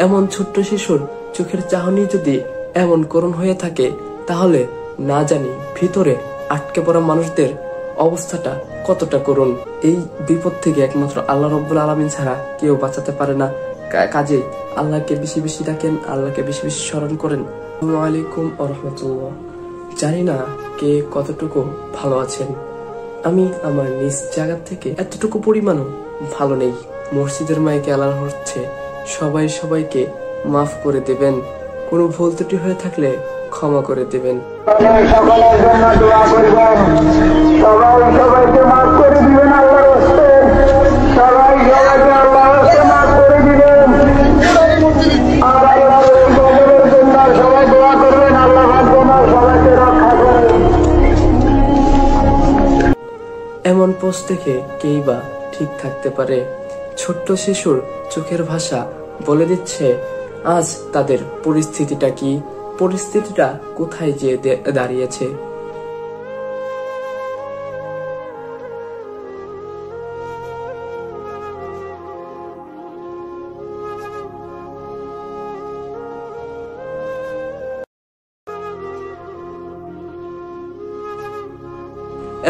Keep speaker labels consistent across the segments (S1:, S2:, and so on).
S1: এমন ছোট্ট শিশুর চোখের চাহনি যদি এমন করুণ হয়ে থাকে, তাহলে না জানি ভিতরে আটকে পড়া মানুষদের অবস্থাটা কতটা করুণ। এই বিপদ থেকে একমাত্র আল্লাহ রাব্বুল আলামিন ছাড়া কেউ বাঁচাতে পারে না। কাজে আল্লাহকে বেশি বেশি ডাকেন, আল্লাহকে বেশি বেশি স্মরণ করেন। আসসালামু আলাইকুম ওয়া রাহমাতুল্লাহ। জানি না কে কতটুকু ভালো আছেন। আমি আমার নিজ জায়গা থেকে এতটুকু পরিমাণও ভালো নেই। মসজিদের মাইকে এলান হচ্ছে সবাই সবাইকে মাফ করে দেবেন, কোনো ভুল ত্রুটি হয়ে থাকলে ক্ষমা করে দেবেন।
S2: সকলের জন্য দোয়া করবেন, সবাই সবাইকে মাফ করে দিবেন আল্লাহর রাস্তে, সবাই সবাইকে আল্লাহর রাস্তে মাফ করে দিবেন। আর আল্লাহর গজবের জন্য সবাই দোয়া করবেন, আল্লাহ যেন সবাইকে রক্ষা করেন।
S1: এমন পোস্ট দেখে কেই বা ঠিক থাকতে পারে? ছোট্ট শিশুর চোখের ভাষা বলে দিচ্ছে আজ তাদের পরিস্থিতিটা কি, পরিস্থিতিটা কোথায় যেয়ে দাঁড়িয়েছে।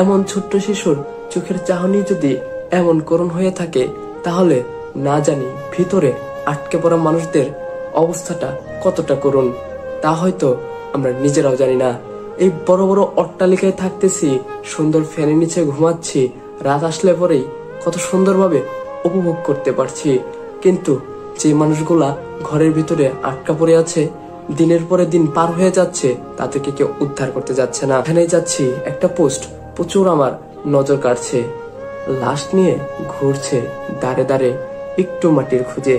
S1: এমন ছোট্ট শিশুর চোখের চাহনি যদি এমন করুণ হয়ে থাকে, তাহলে না জানি ভিতরে আটকে পড়া মানুষদের অবস্থাটা কতটা করুণ তা হয়তো আমরা নিজেরাও জানি না। এই বড় বড় অট্টালিকায় থাকতেছি, সুন্দর ফ্যানের নিচে ঘুমাচ্ছি, রাত আসলে পরেই কত সুন্দরভাবে উপভোগ করতে পারছি, কিন্তু যে মানুষগুলা ঘরের ভিতরে আটকা পড়ে আছে, দিনের পরে দিন পার হয়ে যাচ্ছে, তাদেরকে কেউ উদ্ধার করতে যাচ্ছে না। এখানে যাচ্ছি, একটা পোস্ট প্রচুর আমার নজর কাটছে। লাশ নিয়ে ঘুরছে দাঁড়ে দাঁড়ে একটু মাটির খুঁজে।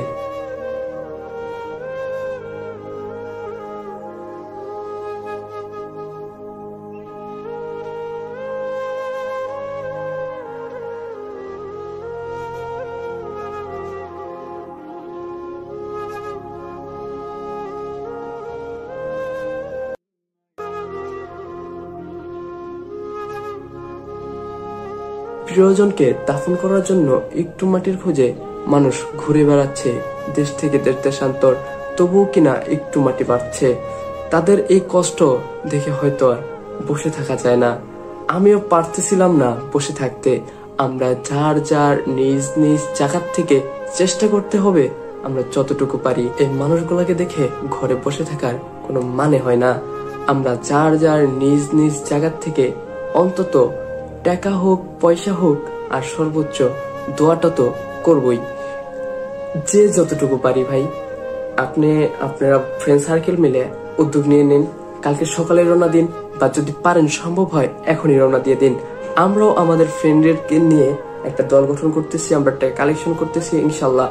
S1: প্রিয়জনকে দাফন করার জন্য একটু মাটির খোঁজে মানুষ ঘুরে বেড়াচ্ছে দেশ থেকে দেশান্তর, তবুও কিনা একটু মাটি পাচ্ছে। তাদের এই কষ্ট দেখে হয়তো আর বসে থাকা যায় না। আমিও পারতেছিলাম না বসে থাকতে। আমরা যার যার নিজ নিজ জায়গা থেকে চেষ্টা করতে হবে আমরা যতটুকু পারি। এই মানুষগুলোকে দেখে ঘরে বসে থাকার কোনো মানে হয় না। আমরা যার যার নিজ নিজ জায়গা থেকে অন্তত টাকা হোক পয়সা হোক আর সর্বোচ্চ দোয়াটা তো করবই, যে যতটুকু পারি। ভাই আপনারা ফ্রেন্ড সার্কেল মিলে উদ্যোগ নিয়ে নিন, কালকে সকালে রওনা দিন, বা যদি পারেন সম্ভব হয় এখনই রওনা দিয়ে দিন। আমরাও আমাদের ফ্রেন্ডদেরকে নিয়ে একটা দল গঠন করতেছি, আমরা টাকা কালেকশন করতেছি ইনশাল্লাহ।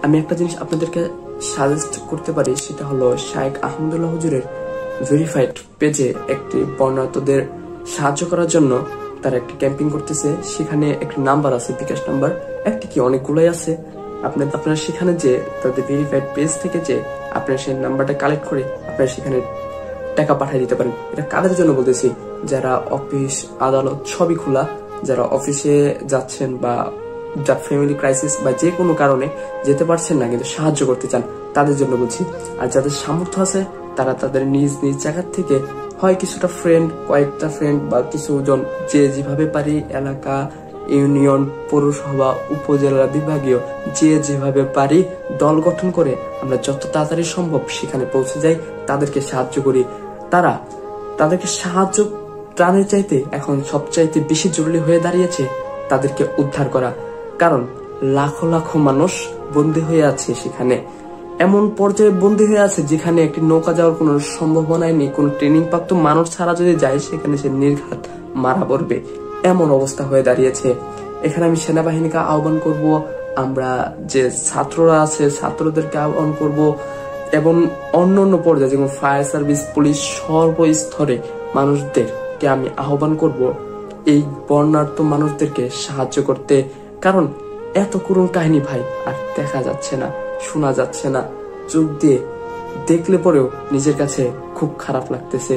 S1: আমি একটা জিনিস আপনাদেরকে সাজেস্ট করতে পারি, সেটা হলো শাইখ আহমদুল্লাহ হুজুরের ভেরিফাইড পেজে একটি বর্ণাঢ্যদের সাহায্য করার জন্য তারা একটি ক্যাম্পিং করতেছে। সেখানে একটি নাম্বার আছে, বিকাশ নাম্বার, একটি কি অনেকগুলাই আছে। আপনারা সেখানে যে তাদের ভেরিফাইড পেজ থেকে যে আপনারা সেই নাম্বারটা কালেক্ট করে আপনারা সেখানে টাকা পাঠিয়ে দিতে পারেন। এটা কাদের জন্য বলতেছি? যারা অফিস আদালত সবই খোলা, যারা অফিসে যাচ্ছেন বা যার ফ্যামিলি ক্রাইসিস বা যে কোনো কারণে যেতে পারছেন না কিন্তু সাহায্য করতে চান, তাদের জন্য বলছি। আর যাদের সামর্থ্য আছে তারা তাদের নিজ নিজ জায়গা থেকে হয় কিছুটা ফ্রেন্ড, কয়েকটা ফ্রেন্ড বা কিছুজন, যে যেভাবে পারি, এলাকা, ইউনিয়ন, পৌরসভা, উপজেলা, বিভাগীয়, যে যেভাবে পারি দল গঠন করে আমরা যত তাড়াতাড়ি সম্ভব সেখানে পৌঁছে যাই, তাদেরকে সাহায্য করি। তাদেরকে সাহায্য প্রাণের চাইতে এখন সবচাইতে বেশি জরুরি হয়ে দাঁড়িয়েছে তাদেরকে উদ্ধার করা। কারণ লাখো লাখো মানুষ বন্দী হয়ে আছে সেখানে, এমন পর্যায়ে বন্দী হয়ে আছে যেখানে একটি নৌকা যাওয়ার কোনো সম্ভাবনাই নেই। কোনো ট্রেনিং প্রাপ্ত মানুষ ছাড়া যদি যায় সেখানে সে নির্ঘাত মারা পড়বে, এমন অবস্থা হয়ে দাঁড়িয়েছে। এখানে আমি সেনাবাহিনীকে আহ্বান করব, আমরা যে ছাত্ররা আছে ছাত্রদেরকে আহ্বান করব, এবং অন্য পর্যায়ে যেমন ফায়ার সার্ভিস, পুলিশ, সর্বস্তরে মানুষদেরকে আমি আহ্বান করব এই বর্ণাঢ্য মানুষদেরকে সাহায্য করতে। কারণ এত করুণ কাহিনী ভাই আর দেখা যাচ্ছে না, শোনা যাচ্ছে না। চোখ দিয়ে দেখলে পরেও নিজের কাছে খুব খারাপ লাগতেছে,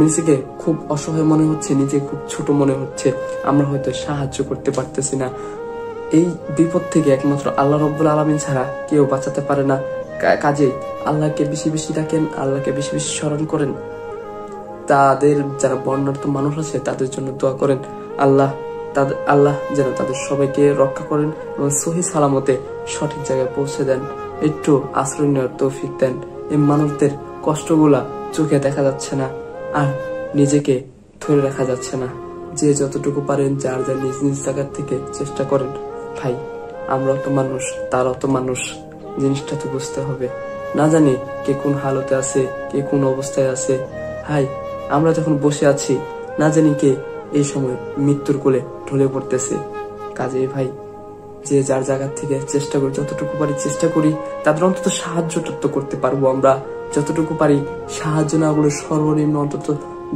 S1: নিজেকে খুব অসহায় মনে হচ্ছে, নিজে খুব ছোট মনে হচ্ছে। আমরা হয়তো সাহায্য করতে পারতেছি না। এই বিপদ থেকে একমাত্র আল্লাহ রাব্বুল আলামিন ছাড়া কেউ বাঁচাতে পারে না। কাজে আল্লাহকে বেশি বেশি ডাকেন, আল্লাহকে বেশি বেশি স্মরণ করেন। তাদের যারা বর্ণাঢ্য মানুষ আছে তাদের জন্য দোয়া করেন, আল্লাহ যেন তাদের সবাইকে রক্ষা করেন এবং সহি সালামতে সঠিক জায়গায় পৌঁছে দেন। একটু আশ্রয় নেওয়ার তৌফিক দেন। এই মানুষদের কষ্টগুলা চোখে দেখা যাচ্ছে না, আর নিজেকে ধরে রাখা যাচ্ছে না। যে যতটুকু পারেন যার যার নিজ নিজ জায়গার থেকে চেষ্টা করেন। ভাই, আমরাও তো মানুষ, তারাও তো মানুষ, জিনিসটা তো বুঝতে হবে। না জানি কে কোন হালতে আছে, কে কোন অবস্থায় আছে। ভাই, আমরা যখন বসে আছি, না জানি কে এই সময় মৃত্যুর কোলে ঢলে পড়তেছে। কাজেই ভাই, যে যার জায়গা থেকে চেষ্টা করি, যতটুকু পারি চেষ্টা করি, তাদের অন্তত সাহায্যটা তো করতে পারবো। আমরা যতটুকু পারি সাহায্য না করে সর্বনিম্ন অন্তত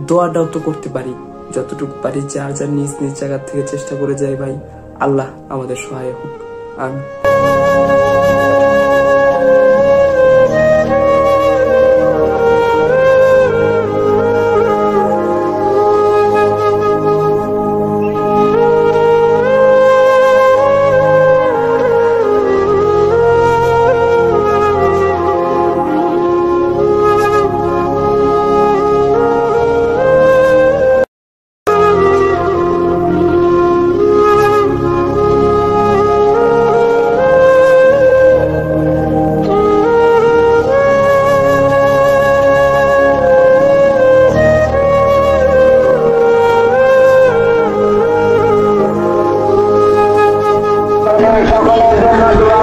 S1: দোয়াটাও তো করতে পারি। যতটুকু পারি যার যার নিজ নিজ জায়গা থেকে চেষ্টা করে যাই ভাই। আল্লাহ আমাদের সহায় হোক। আমিন।
S2: সকলের জন্য দোয়া